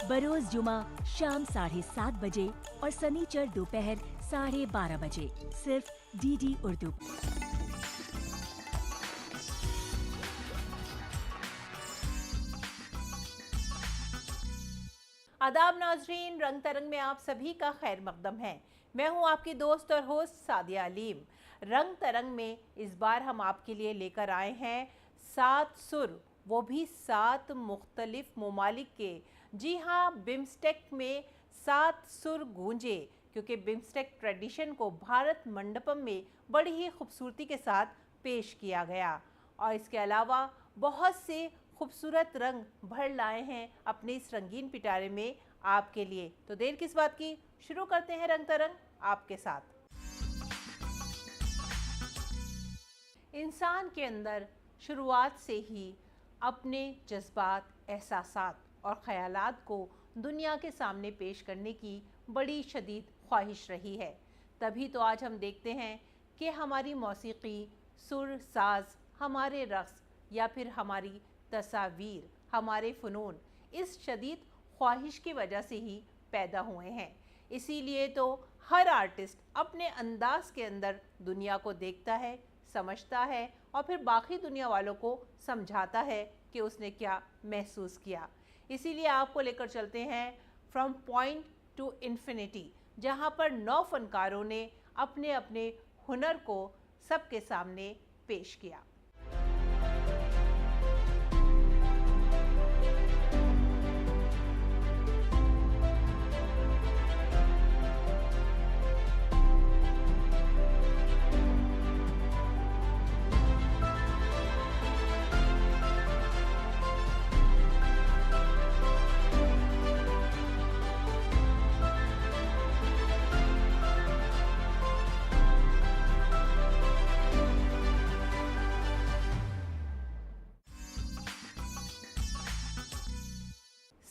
बरोज जुमा शाम 7:30 बजे और सनीचर दोपहर 12:30 बजे, सिर्फ डीडी उर्दू। आदाब नाजरीन, रंग तरंग में आप सभी का खैर मकदम है। मैं हूं आपकी दोस्त और होस्ट सादिया अलीम। रंग तरंग में इस बार हम आपके लिए लेकर आए हैं 7 सुर, वो भी 7 मुख्तलिफ ममालिक के। जी हाँ, बिम्स्टेक में 7 सुर गूंजे, क्योंकि बिम्स्टेक ट्रेडिशन को भारत मंडपम में बड़ी ही खूबसूरती के साथ पेश किया गया। और इसके अलावा बहुत से खूबसूरत रंग भर लाए हैं अपने इस रंगीन पिटारे में आपके लिए। तो देर किस बात की, शुरू करते हैं रंग तरंग आपके साथ। इंसान के अंदर शुरुआत से ही अपने जज्बात, एहसासात और ख़यालात को दुनिया के सामने पेश करने की बड़ी शदीद ख्वाहिश रही है। तभी तो आज हम देखते हैं कि हमारी मौसीकी, सुर, साज, हमारे रक़्स या फिर हमारी तस्वीर, हमारे फ़नून इस शदीद ख्वाहिश की वजह से ही पैदा हुए हैं। इसीलिए तो हर आर्टिस्ट अपने अंदाज के अंदर दुनिया को देखता है, समझता है और फिर बाकी दुनिया वालों को समझाता है कि उसने क्या महसूस किया। इसीलिए आपको लेकर चलते हैं फ्रॉम पॉइंट टू इन्फिनिटी, जहाँ पर 9 फनकारों ने अपने अपने हुनर को सबके सामने पेश किया।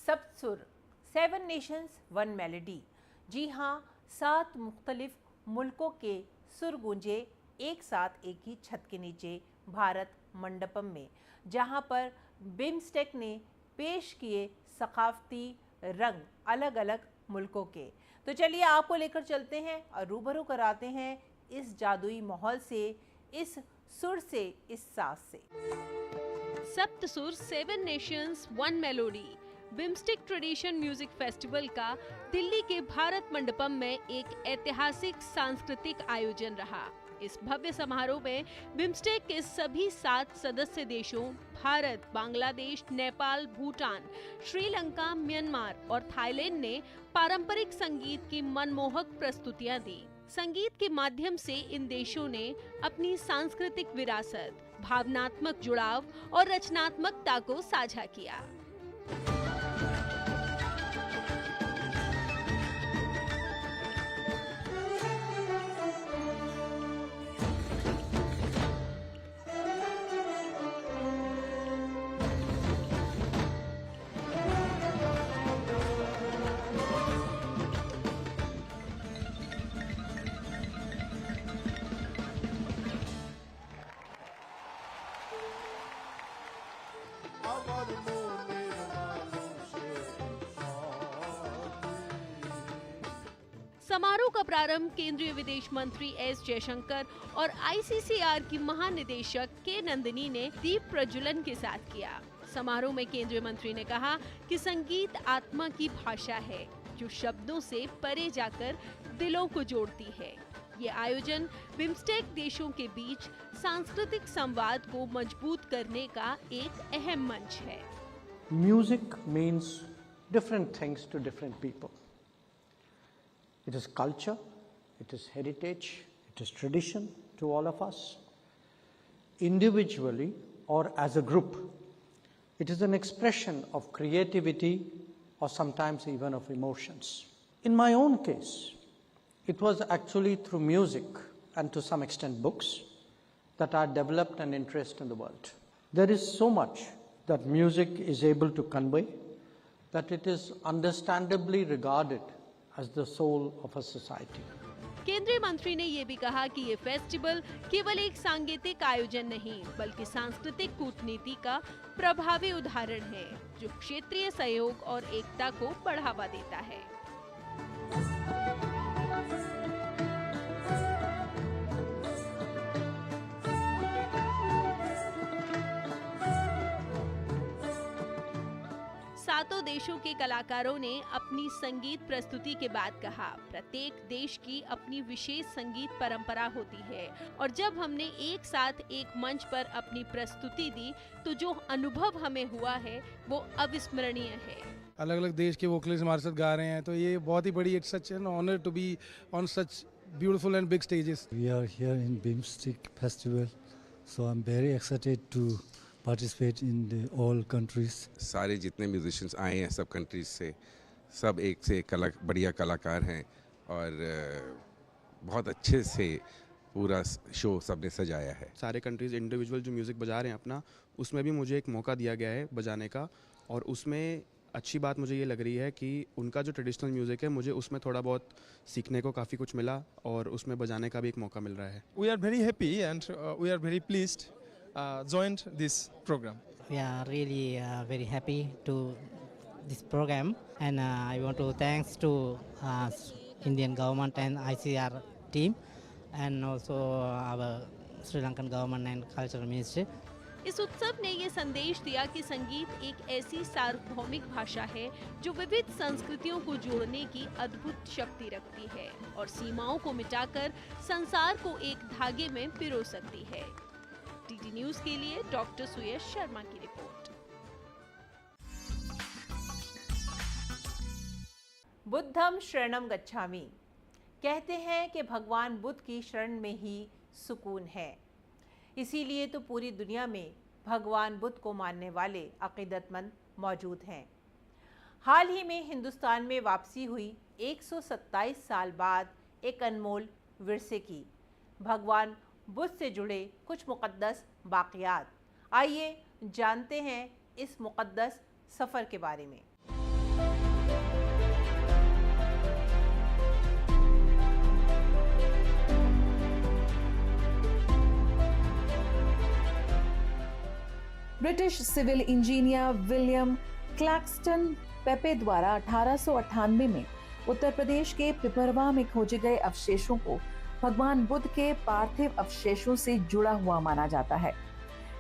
सप्तसुर, 7 नेशंस 1 मेलोडी। जी हाँ, 7 मुख्तलिफ मुल्कों के सुर गूंजे एक साथ एक ही छत के नीचे भारत मंडपम में, जहाँ पर बिम्स्टेक ने पेश किए सकाफती रंग अलग अलग मुल्कों के। तो चलिए आपको लेकर चलते हैं और रूबरू कराते हैं इस जादुई माहौल से, इस सुर से, इस साज से। सप्तसुर, 7 Nations 1 melody BIMSTEC tradition music festival का दिल्ली के भारत मंडपम में एक ऐतिहासिक सांस्कृतिक आयोजन रहा। इस भव्य समारोह में बिम्स्टेक के सभी 7 सदस्य देशों भारत, बांग्लादेश, नेपाल, भूटान, श्रीलंका, म्यांमार और थाईलैंड ने पारंपरिक संगीत की मनमोहक प्रस्तुतियां दी। संगीत के माध्यम से इन देशों ने अपनी सांस्कृतिक विरासत, भावनात्मक जुड़ाव और रचनात्मकता को साझा किया। समारोह का प्रारंभ केंद्रीय विदेश मंत्री एस जयशंकर और आईसीसीआर की महानिदेशक के नंदिनी ने दीप प्रज्वलन के साथ किया। समारोह में केंद्रीय मंत्री ने कहा कि संगीत आत्मा की भाषा है, जो शब्दों से परे जाकर दिलों को जोड़ती है। ये आयोजन बिम्स्टेक देशों के बीच सांस्कृतिक संवाद को मजबूत करने का एक अहम मंच है। Music means different things to different people. It is culture, it is heritage, it is tradition to all of us. Individually or as a group, it is an expression of creativity or sometimes even of emotions. In my own case, it was actually through music and to some extent books that I developed an interest in the world. There is so much that music is able to convey that it is understandably regarded as the soul of a society. केंद्रीय मंत्री ने ये भी कहा कि ये festival केवल एक सांगीतिक आयोजन नहीं बल्कि सांस्कृतिक कूटनीति का प्रभावी उदाहरण है जो क्षेत्रीय सहयोग और एकता को बढ़ावा देता है। सातों देशों के कलाकारों ने अपनी संगीत प्रस्तुति के बाद कहा, प्रत्येक देश की अपनी विशेष संगीत परंपरा होती है और जब हमने एक साथ एक मंच पर अपनी प्रस्तुति दी तो जो अनुभव हमें हुआ है वो अविस्मरणीय है। अलग अलग देश के वोकलिस्ट हमारे साथ गा रहे हैं तो ये बहुत ही बड़ी, it's such an honour to be on such beautiful and big stages. We are here in BIMSTEC festival, so I'm very excited to participate in all countries. सारे जितने म्यूजिशियंस आए हैं सब कंट्रीज से, सब एक से एक बढ़िया कलाकार हैं और बहुत अच्छे से पूरा शो सबने सजाया है। सारे कंट्रीज़ इंडिविजुअल जो म्यूज़िक बजा रहे हैं अपना, उसमें भी मुझे एक मौका दिया गया है बजाने का और उसमें अच्छी बात मुझे ये लग रही है कि उनका जो ट्रेडिशनल म्यूज़िक है मुझे उसमें थोड़ा बहुत सीखने को काफ़ी कुछ मिला और उसमें बजाने का भी एक मौका मिल रहा है। We are very happy and we are very pleased joined this program. We are really very happy to this program, and I want to thanks to Indian government and ICR team, and also our Sri Lankan government and cultural ministry. इस उत्सव ने ये संदेश दिया कि संगीत एक ऐसी सार्वभौमिक भाषा है जो विविध संस्कृतियों को जोड़ने की अद्भुत शक्ति रखती है और सीमाओं को मिटाकर संसार को एक धागे में पिरो सकती है। टीटी न्यूज़ के लिए डॉक्टर सुयश शर्मा की रिपोर्ट। बुद्धम शरणम गच्छामि, कहते हैं कि भगवान बुद्ध की शरण में ही सुकून है। इसीलिए तो पूरी दुनिया में भगवान बुद्ध को मानने वाले अकीदतमंद मौजूद हैं। हाल ही में हिंदुस्तान में वापसी हुई 127 साल बाद एक अनमोल विरसे की, भगवान बुद्ध से जुड़े कुछ मुक़द्दस बाक़ियात। आइए जानते हैं इस मुक़द्दस सफ़र के बारे में। British civil engineer William Claxton Peppe द्वारा 1898 में उत्तर प्रदेश के पिपरवा में खोजे गए अवशेषों को भगवान बुद्ध के पार्थिव अवशेषों से जुड़ा हुआ माना जाता है।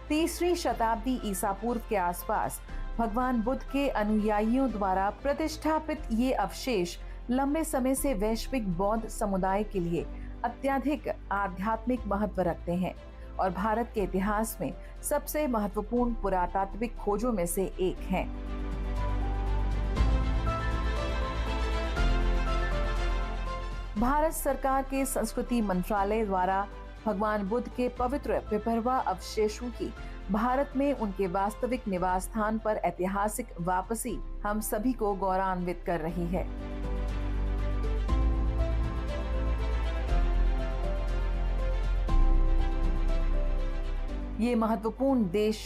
3वीं शताब्दी ईसा पूर्व के आसपास भगवान बुद्ध के अनुयायियों द्वारा प्रतिष्ठापित ये अवशेष लंबे समय से वैश्विक बौद्ध समुदाय के लिए अत्यधिक आध्यात्मिक महत्व रखते हैं और भारत के इतिहास में सबसे महत्वपूर्ण पुरातात्विक खोजों में से एक हैं। भारत सरकार के संस्कृति मंत्रालय द्वारा भगवान बुद्ध के पवित्र पिपरवा अवशेषों की भारत में उनके वास्तविक निवास स्थान पर ऐतिहासिक वापसी हम सभी को गौरवान्वित कर रही है। ये महत्वपूर्ण देश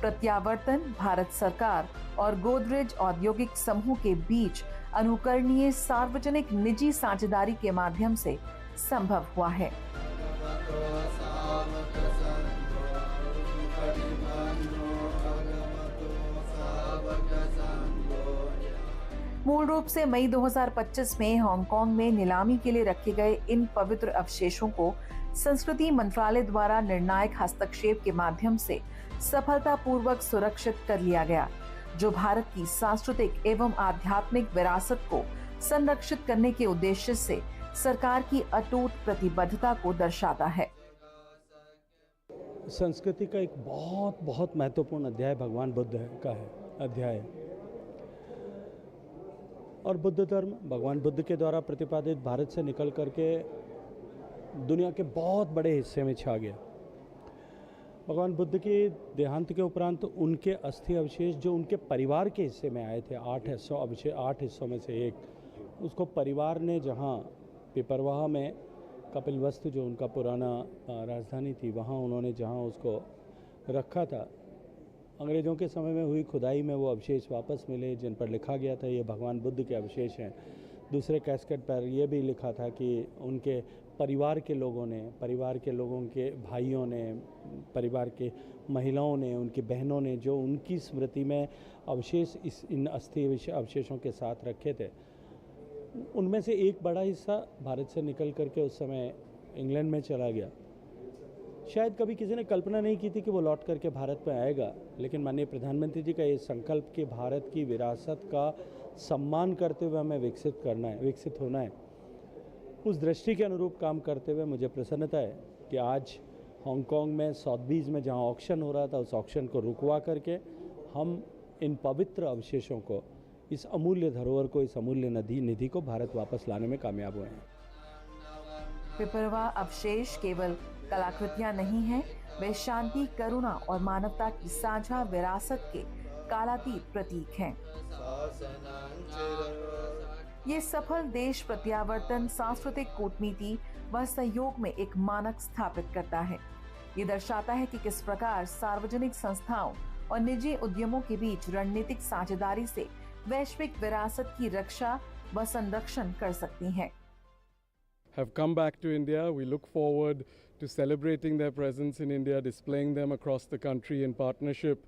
प्रत्यावर्तन भारत सरकार और गोदरेज औद्योगिक समूह के बीच अनुकरणीय सार्वजनिक निजी साझेदारी के माध्यम से संभव हुआ है। मूल रूप से मई 2025 में हांगकांग में नीलामी के लिए रखे गए इन पवित्र अवशेषों को संस्कृति मंत्रालय द्वारा निर्णायक हस्तक्षेप के माध्यम से सफलतापूर्वक सुरक्षित कर लिया गया, जो भारत की सांस्कृतिक एवं आध्यात्मिक विरासत को संरक्षित करने के उद्देश्य से सरकार की अटूट प्रतिबद्धता को दर्शाता है। संस्कृति का एक बहुत महत्वपूर्ण अध्याय भगवान बुद्ध का है अध्याय, और बुद्ध धर्म भगवान बुद्ध के द्वारा प्रतिपादित भारत से निकल करके दुनिया के बहुत बड़े हिस्से में छा गया। भगवान बुद्ध के देहांत के उपरांत उनके अस्थि अवशेष जो उनके परिवार के हिस्से में आए थे, 8 हिस्सों में से एक, उसको परिवार ने जहाँ पिपरवाह में कपिलवस्तु जो उनका पुराना राजधानी थी, वहाँ उन्होंने जहाँ उसको रखा था, अंग्रेज़ों के समय में हुई खुदाई में वो अवशेष वापस मिले जिन पर लिखा गया था ये भगवान बुद्ध के अवशेष हैं। दूसरे कैस्केट पर यह भी लिखा था कि उनके परिवार के लोगों के भाइयों ने, परिवार के महिलाओं ने, उनकी बहनों ने जो उनकी स्मृति में अवशेष इन अस्थि अवशेषों के साथ रखे थे, उनमें से एक बड़ा हिस्सा भारत से निकल करके उस समय इंग्लैंड में चला गया। शायद कभी किसी ने कल्पना नहीं की थी कि वो लौट करके भारत में आएगा, लेकिन माननीय प्रधानमंत्री जी का ये संकल्प कि भारत की विरासत का सम्मान करते हुए हमें विकसित होना है, उस दृष्टि के अनुरूप काम करते हुए मुझे प्रसन्नता है कि आज हांगकांग में सॉथबीज में जहां ऑक्शन हो रहा था, उस ऑक्शन को रुकवा करके हम इन पवित्र अवशेषों को, इस अमूल्य धरोहर को, इस अमूल्य निधि को भारत वापस लाने में कामयाब हुए हैं। पिपरवा अवशेष केवल कलाकृतियां नहीं हैं, वे शांति, करुणा और मानवता की साझा विरासत के कालातीत प्रतीक हैं। ये सफल देश प्रत्यावर्तन, सांस्कृतिक कूटनीति व सहयोग में एक मानक स्थापित करता है। ये दर्शाता है कि किस प्रकार सार्वजनिक संस्थाओं और निजी उद्यमों के बीच रणनीतिक साझेदारी से वैश्विक विरासत की रक्षा व संरक्षण कर सकती हैं। Have come back to India. We look forward to celebrating their presence in India, displaying them across the country in partnership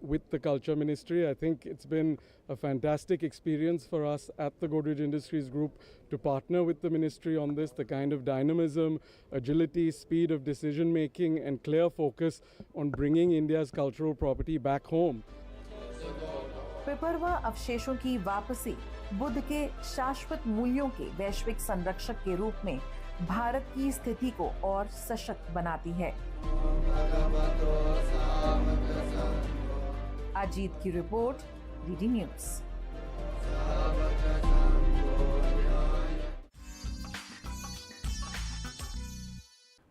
with the Culture Ministry. I think it's been a fantastic experience for us at the Godrej Industries Group to partner with the ministry on this. The kind of dynamism, agility, speed of decision making and clear focus on bringing India's cultural property back home. पिपरवा अवशेषों की वापसी बुद्ध के शाश्वत मूल्यों के वैश्विक संरक्षक के रूप में भारत की स्थिति को और सशक्त बनाती है। अजीत की रिपोर्ट, डीडी न्यूज़।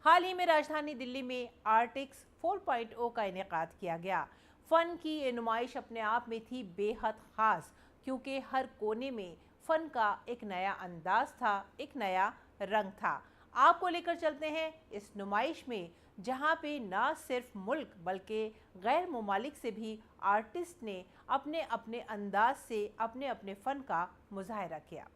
हाल ही में राजधानी दिल्ली में आर्टिक्स 4.0 का इनेकाद किया गया। फन की ये नुमाइश अपने आप में थी बेहद खास, क्योंकि हर कोने में फन का एक नया अंदाज था, एक नया रंग था। आपको लेकर चलते हैं इस नुमाइश में, जहां पे न सिर्फ मुल्क बल्कि गैर मुमालिक से भी आर्टिस्ट ने अपने अपने अंदाज से अपने अपने फन का मुजाहरा किया।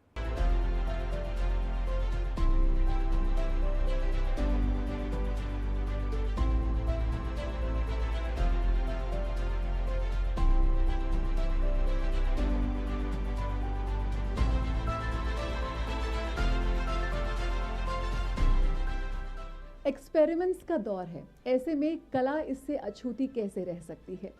एक्सपेरिमेंट्स का दौर है, ऐसे में कला इससे अछूती कैसे रह सकती है।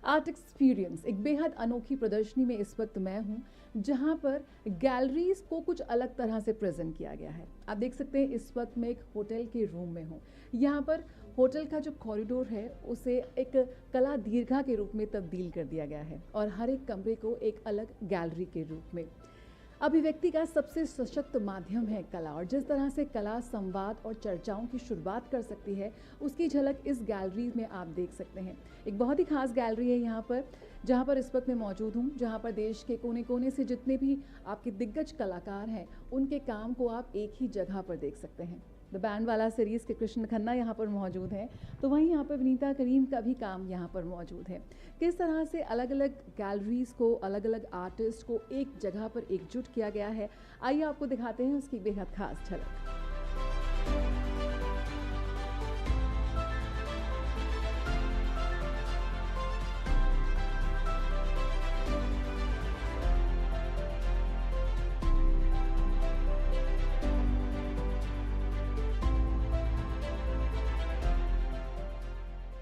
आर्ट एक्सपीरियंस एक बेहद अनोखी प्रदर्शनी में इस वक्त मैं हूँ, जहाँ पर गैलरीज को कुछ अलग तरह से प्रेजेंट किया गया है। आप देख सकते हैं इस वक्त मैं एक होटल के रूम में हूँ। यहाँ पर होटल का जो कॉरिडोर है उसे एक कला दीर्घा के रूप में तब्दील कर दिया गया है और हर एक कमरे को एक अलग गैलरी के रूप में। अभिव्यक्ति का सबसे सशक्त माध्यम है कला, और जिस तरह से कला संवाद और चर्चाओं की शुरुआत कर सकती है उसकी झलक इस गैलरी में आप देख सकते हैं। एक बहुत ही खास गैलरी है यहाँ पर, जहाँ पर इस वक्त मैं मौजूद हूँ, जहाँ पर देश के कोने कोने से जितने भी आपके दिग्गज कलाकार हैं उनके काम को आप एक ही जगह पर देख सकते हैं। द बैंड वाला सीरीज़ के कृष्ण खन्ना यहाँ पर मौजूद हैं, तो वहीं यहाँ पर विनीता करीम का भी काम यहाँ पर मौजूद है। किस तरह से अलग अलग गैलरीज़ को, अलग अलग आर्टिस्ट को एक जगह पर एकजुट किया गया है, आइए आपको दिखाते हैं उसकी बेहद खास झलक।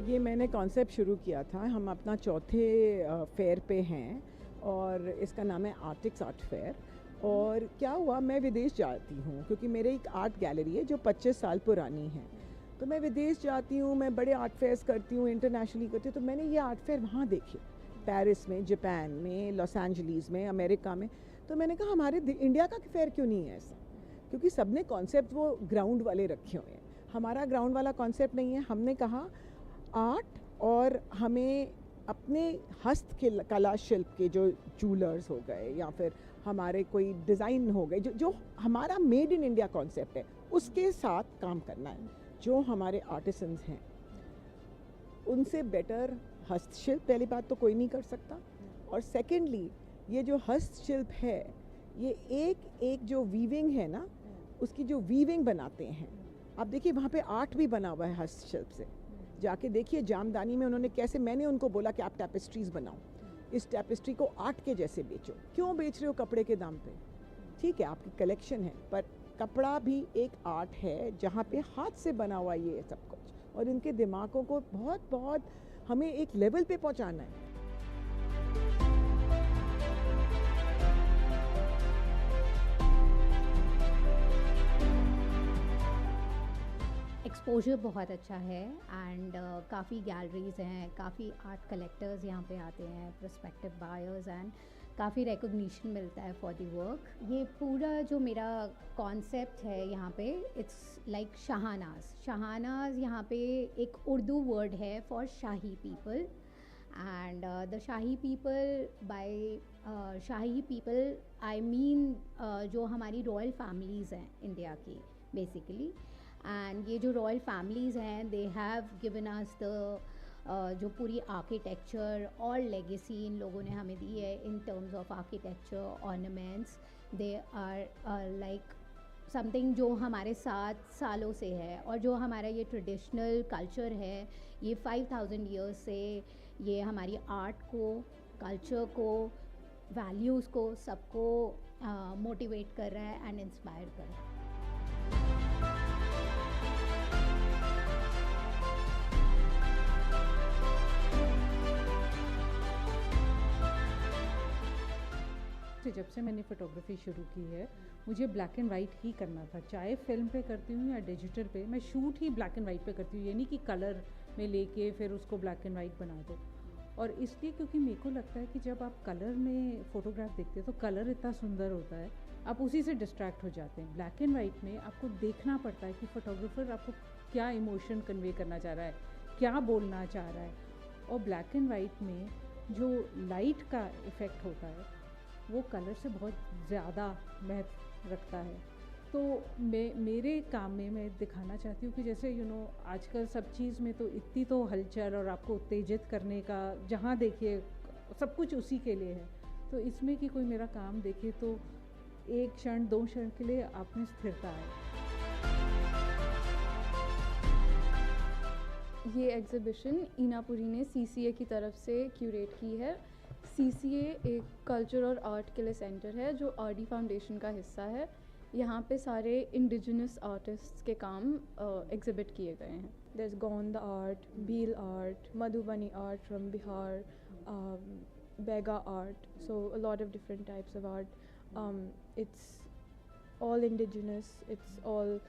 ये मैंने कॉन्सेप्ट शुरू किया था, हम अपना चौथे फेयर पे हैं और इसका नाम है आर्टिक्स आर्ट फेयर। और क्या हुआ, मैं विदेश जाती हूँ क्योंकि मेरे एक आर्ट गैलरी है जो 25 साल पुरानी है, तो मैं विदेश जाती हूँ, मैं बड़े आर्ट फेयर्स करती हूँ, इंटरनेशनली करती हूँ। तो मैंने ये आर्ट फेयर वहाँ देखे, पेरिस में, जापान में, लॉस एंजलिस में, अमेरिका में। तो मैंने कहा हमारे इंडिया का फेयर क्यों नहीं है ऐसा, क्योंकि सबने कॉन्सेप्ट वो ग्राउंड वाले रखे हुए हैं, हमारा ग्राउंड वाला कॉन्सेप्ट नहीं है। हमने कहा आर्ट और हमें अपने हस्त के कला शिल्प के जो जूलर्स हो गए या फिर हमारे कोई डिज़ाइन हो गए, जो हमारा मेड इन इंडिया कॉन्सेप्ट है उसके साथ काम करना है। जो हमारे आर्टिसंस हैं उनसे बेटर हस्तशिल्प पहली बात तो कोई नहीं कर सकता, और सेकेंडली ये जो हस्तशिल्प है ये एक एक जो वीविंग है ना, उसकी जो वीविंग बनाते हैं, आप देखिए वहाँ पे आर्ट भी बना हुआ है हस्तशिल्प से। जाके देखिए जामदानी में उन्होंने कैसे, मैंने उनको बोला कि आप टैपेस्ट्रीज बनाओ, इस टैपेस्ट्री को आर्ट के जैसे बेचो। क्यों बेच रहे हो कपड़े के दाम पे? ठीक है आपकी कलेक्शन है, पर कपड़ा भी एक आर्ट है जहाँ पे हाथ से बना हुआ ये सब कुछ, और इनके दिमागों को बहुत बहुत हमें एक लेवल पे पहुँचाना है। एक्सपोजर बहुत अच्छा है एंड काफ़ी गैलरीज हैं, काफ़ी आर्ट कलेक्टर्स यहाँ पे आते हैं, प्रोस्पेक्टिव बायर्स, एंड काफ़ी रिकॉग्निशन मिलता है फॉर द वर्क। ये पूरा जो मेरा कॉन्सेप्ट है यहाँ पे, इट्स लाइक शहानाज यहाँ पे एक उर्दू वर्ड है for shahi people, and the shahi people, by shahi people I mean जो हमारी रॉयल फैमिलीज़ हैं इंडिया की बेसिकली। एंड ये जो रॉयल फैमिलीज़ हैं, they have given us the जो पूरी आर्किटेक्चर और लेगेसी इन लोगों ने हमें दी है in terms of architecture, ornaments, they are like something जो हमारे साथ सालों से है, और जो हमारा ये ट्रेडिशनल कल्चर है, ये 5000 ईयर्स से ये हमारी आर्ट को, कल्चर को, वैल्यूज़ को, सबको मोटिवेट कर रहा है एंड इंस्पायर कर रहा है। जब से मैंने फ़ोटोग्राफी शुरू की है, मुझे ब्लैक एंड वाइट ही करना था, चाहे फिल्म पे करती हूँ या डिजिटल पे, मैं shoot he black and white पे करती हूँ, ये नहीं कि कलर में लेके फिर उसको ब्लैक एंड वाइट बना दो। और इसलिए क्योंकि मेरे को लगता है कि जब आप कलर में फ़ोटोग्राफ देखते हैं तो कलर इतना सुंदर होता है, आप उसी से डिस्ट्रैक्ट हो जाते हैं। ब्लैक एंड वाइट में आपको देखना पड़ता है कि फ़ोटोग्राफर आपको क्या इमोशन कन्वे करना चाह रहा है, क्या बोलना चाह रहा है। और ब्लैक एंड वाइट में जो लाइट का इफ़ेक्ट होता है वो कलर से बहुत ज़्यादा महत्व रखता है। तो मेरे काम में मैं दिखाना चाहती हूँ कि जैसे आजकल सब चीज़ में तो इतनी तो हलचल और आपको उत्तेजित करने का, जहाँ देखिए सब कुछ उसी के लिए है, तो इसमें कि कोई मेरा काम देखे तो एक क्षण, 2 क्षण के लिए आप में स्थिरता आए। ये एग्ज़िबिशन ईनापुरी ने CCA की तरफ से क्यूरेट की है। CCA एक कल्चर और आर्ट के लिए सेंटर है जो RD फाउंडेशन का हिस्सा है। यहाँ पे सारे इंडिजिनस आर्टिस्ट्स के काम एग्जिबिट किए गए हैं। There is Gond art, Bhil art, Madhubani art from Bihar, Baiga art, so a lot of different types of art. It's all indigenous, it's all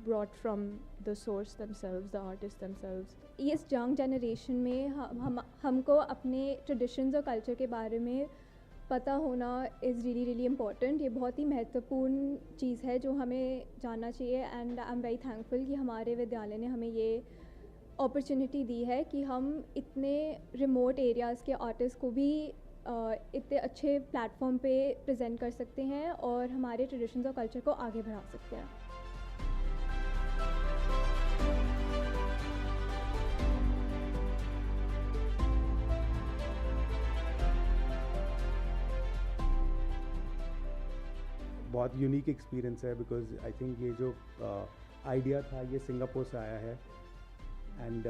brought from the source themselves, the artists themselves. इस young generation में हमको अपने traditions और culture के बारे में पता होना इज़ रियली रियली इम्पॉर्टेंट। ये बहुत ही महत्वपूर्ण चीज़ है जो हमें जानना चाहिए, and I am very thankful कि हमारे विद्यालय ने हमें ये अपॉर्चुनिटी दी है कि हम इतने रिमोट एरियाज़ के आर्टिस्ट को भी इतने अच्छे प्लेटफॉर्म पे प्रेजेंट कर सकते हैं और हमारे ट्रेडिशंस और कल्चर को आगे बढ़ा सकते हैं। बहुत यूनिक एक्सपीरियंस है, बिकॉज आई थिंक ये जो आइडिया था ये सिंगापुर से आया है, एंड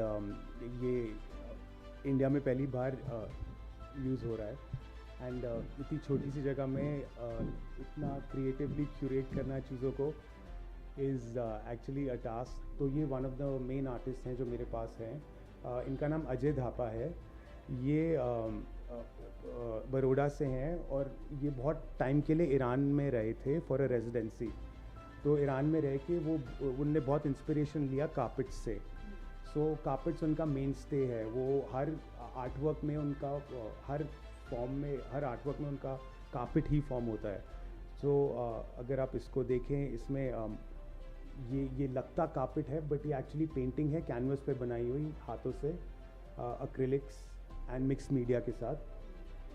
ये इंडिया में पहली बार यूज़ हो रहा है, एंड इतनी छोटी सी जगह में इतना क्रिएटिवली क्यूरेट करना चीज़ों को इज़ एक्चुअली अ टास्क। तो ये one of the main artist हैं जो मेरे पास हैं। इनका नाम अजय धापा है। ये बड़ौदा से हैं और ये बहुत टाइम के लिए ईरान में रहे थे फॉर अ रेजिडेंसी। तो ईरान में रह के उनने बहुत इंस्पिरेशन लिया कार्पेट्स से। सो कार्पेट्स उनका मेन स्टे है। वो हर आर्टवर्क में उनका हर आर्टवर्क में उनका कार्पेट ही फॉर्म होता है। सो अगर आप इसको देखें, इसमें ये लगता कार्पेट है बट ये एक्चुअली पेंटिंग है कैनवस पे बनाई हुई हाथों से, एक्रिलिक्स एंड मिक्स मीडिया के साथ।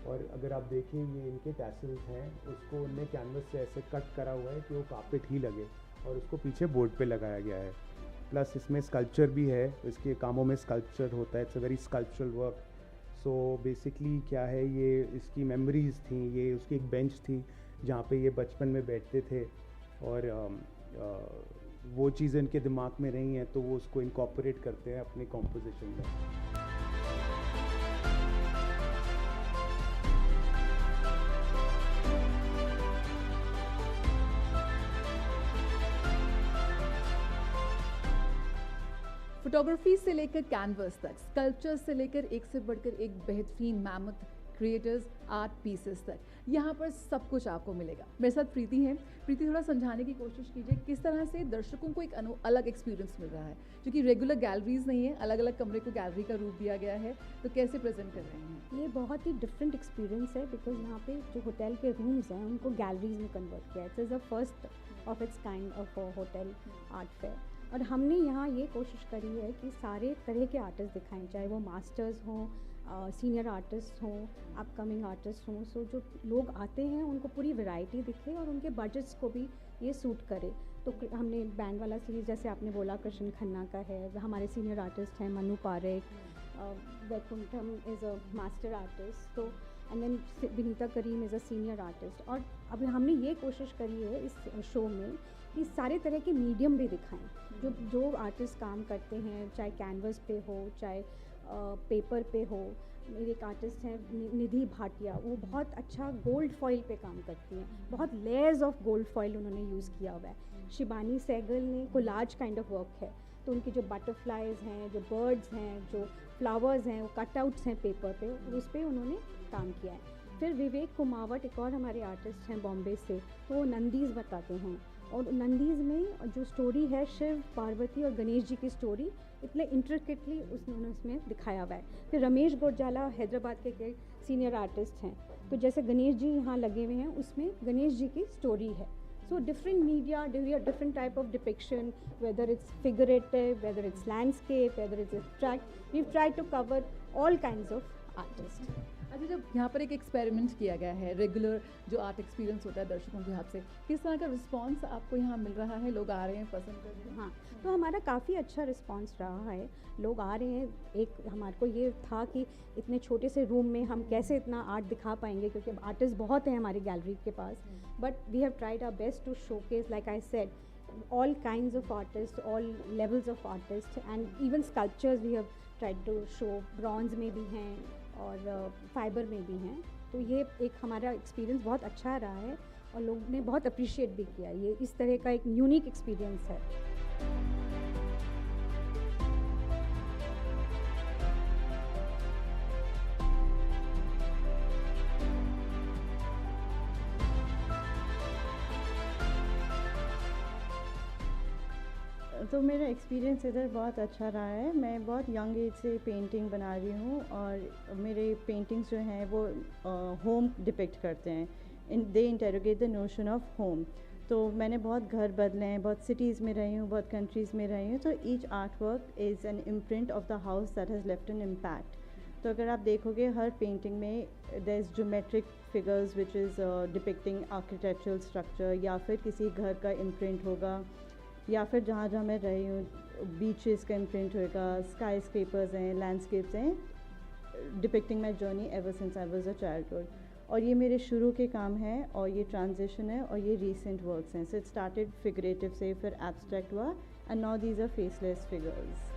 और अगर आप देखें ये इनके टैसल्स हैं, उसको उनने कैनवस से ऐसे कट करा हुआ है कि वो कार्पेट ही लगे और उसको पीछे बोर्ड पे लगाया गया है। प्लस इसमें स्कल्पचर भी है, इसके कामों में स्कल्पचर होता है। It's a very sculptural work. So basically क्या है, ये इसकी मेमोरीज़ थी, ये उसकी एक बेंच थी जहाँ पे ये बचपन में बैठते थे और वो चीज़ें इनके दिमाग में रही हैं तो वो उसको इनकॉर्पोरेट करते हैं अपने कॉम्पोजिशन में। फोटोग्राफी से लेकर कैनवस तक, स्कल्पचर से लेकर एक से बढ़कर एक बेहतरीन मैमथ क्रिएटर्स आर्ट पीसेस तक, यहाँ पर सब कुछ आपको मिलेगा। मेरे साथ प्रीति है। प्रीति, थोड़ा समझाने की कोशिश कीजिए किस तरह से दर्शकों को एक अलग एक्सपीरियंस मिल रहा है, जो कि रेगुलर गैलरीज नहीं है, अलग अलग कमरे को गैलरी का रूप दिया गया है, तो कैसे प्रेजेंट कर रहे हैं? ये बहुत ही डिफरेंट एक्सपीरियंस है बिकॉज यहाँ पे जो होटल के रूम्स हैं उनको गैलरीज में कन्वर्ट किया है। It's the first of its kind of hotel art fair. और हमने यहाँ ये कोशिश करी है कि सारे तरह के आर्टिस्ट दिखाएं, चाहे वो मास्टर्स हों, सीनियर आर्टिस्ट हों, अपकमिंग आर्टिस्ट हों। सो जो लोग आते हैं उनको पूरी वैरायटी दिखे और उनके बजट्स को भी ये सूट करे। तो हमने बैंड वाला सीरीज़, जैसे आपने बोला, कृष्ण खन्ना का है। हमारे सीनियर आर्टिस्ट हैं Manu Parekh, Vaikuntham is a master artist, तो and then Vinita Karim is a senior artist. और अभी हमने ये कोशिश करी है इस शो में कि सारे तरह के मीडियम भी दिखाएं। जो आर्टिस्ट काम करते हैं, चाहे कैनवस पे हो, चाहे पेपर पे हो। मेरे एक आर्टिस्ट हैं निधि भाटिया, वो बहुत अच्छा गोल्ड फॉइल पे काम करती हैं, बहुत लेयर्स ऑफ गोल्ड फॉइल उन्होंने यूज़ किया हुआ है। शिबानी सहगल ने कोलाज काइंड ऑफ वर्क है, तो उनकी जो बटरफ्लाइज हैं, जो बर्ड्स हैं, जो फ्लावर्स हैं, वो कटआउट्स हैं पेपर पे, उस पर उन्होंने काम किया है। फिर विवेक कुमावत, एक और हमारे आर्टिस्ट हैं बॉम्बे से, तो वो नंदीज़ बताते हैं। और नंदीज़ में जो स्टोरी है शिव, पार्वती और गणेश जी की स्टोरी, इतने इंट्रिकेटली उन्होंने उसमें दिखाया हुआ है। फिर रमेश गुरजाला हैदराबाद के सीनियर आर्टिस्ट हैं, तो जैसे गणेश जी यहाँ लगे हुए हैं, उसमें गणेश जी की स्टोरी है। So different media, different type of depiction, whether it's figurative, whether it's landscape, whether it's abstract, we try to cover all kinds of artist. अच्छा, जब यहाँ पर एक एक्सपेरिमेंट किया गया है, रेगुलर जो आर्ट एक्सपीरियंस होता है दर्शकों के हाथ से, किस तरह का रिस्पांस आपको यहाँ मिल रहा है? लोग आ रहे हैं, पसंद कर रहे हैं? हाँ, तो हमारा काफ़ी अच्छा रिस्पांस रहा है। लोग आ रहे हैं। एक हमारे को ये था कि इतने छोटे से रूम में हम कैसे इतना आर्ट दिखा पाएंगे, क्योंकि आर्टिस्ट बहुत हैं हमारी गैलरी के पास, but we have tried our best to showcase, like I said, all kinds of artists, all levels of artists, and even sculptures we have tried to show। Bronze में भी हैं और फाइबर में भी हैं। तो ये एक हमारा एक्सपीरियंस बहुत अच्छा रहा है और लोग ने बहुत अप्रिशिएट भी किया। ये इस तरह का एक यूनिक एक्सपीरियंस है। तो मेरा एक्सपीरियंस इधर बहुत अच्छा रहा है। मैं बहुत यंग एज से पेंटिंग बना रही हूँ और मेरे पेंटिंग्स जो हैं वो होम डिपिक्ट करते हैं। They interrogate the notion of home. तो मैंने बहुत घर बदले हैं, बहुत सिटीज़ में रही हूँ, बहुत कंट्रीज़ में रही हूँ। तो each art work is an imprint of the house that has left an impact. तो अगर आप देखोगे हर पेंटिंग में there is geometric figures which is depicting architectural structure, या फिर किसी घर का इम्प्रिंट होगा, या फिर जहाँ जहाँ मैं रही हूँ बीचेस का इम्प्रिंट होएगा, स्काई स्केपर्स हैं, लैंडस्केप्स हैं, depicting my journey ever since I was a childhood. और ये मेरे शुरू के काम हैं और ये ट्रांजिशन है और ये रीसेंट वर्क्स हैं। सो इट स्टार्टेड फिगरेटिव से, फिर एब्स्ट्रैक्ट हुआ, and now these are faceless figures.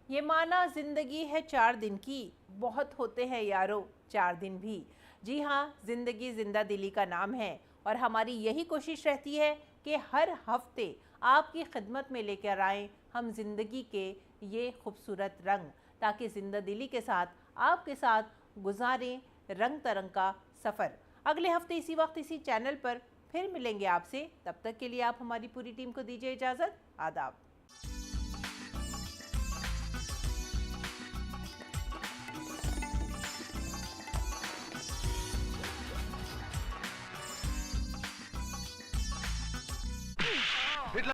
ये माना ज़िंदगी है 4 दिन की, बहुत होते हैं यारो 4 दिन भी। जी हाँ, ज़िंदगी जिंदा दिली का नाम है और हमारी यही कोशिश रहती है कि हर हफ्ते आपकी खिदमत में लेकर आएँ हम ज़िंदगी के ये खूबसूरत रंग, ताकि जिंदा दिली के साथ आपके साथ गुजारें रंग तरंग का सफ़र। अगले हफ्ते इसी वक्त इसी चैनल पर फिर मिलेंगे आपसे। तब तक के लिए आप हमारी पूरी टीम को दीजिए इजाज़त। आदाब।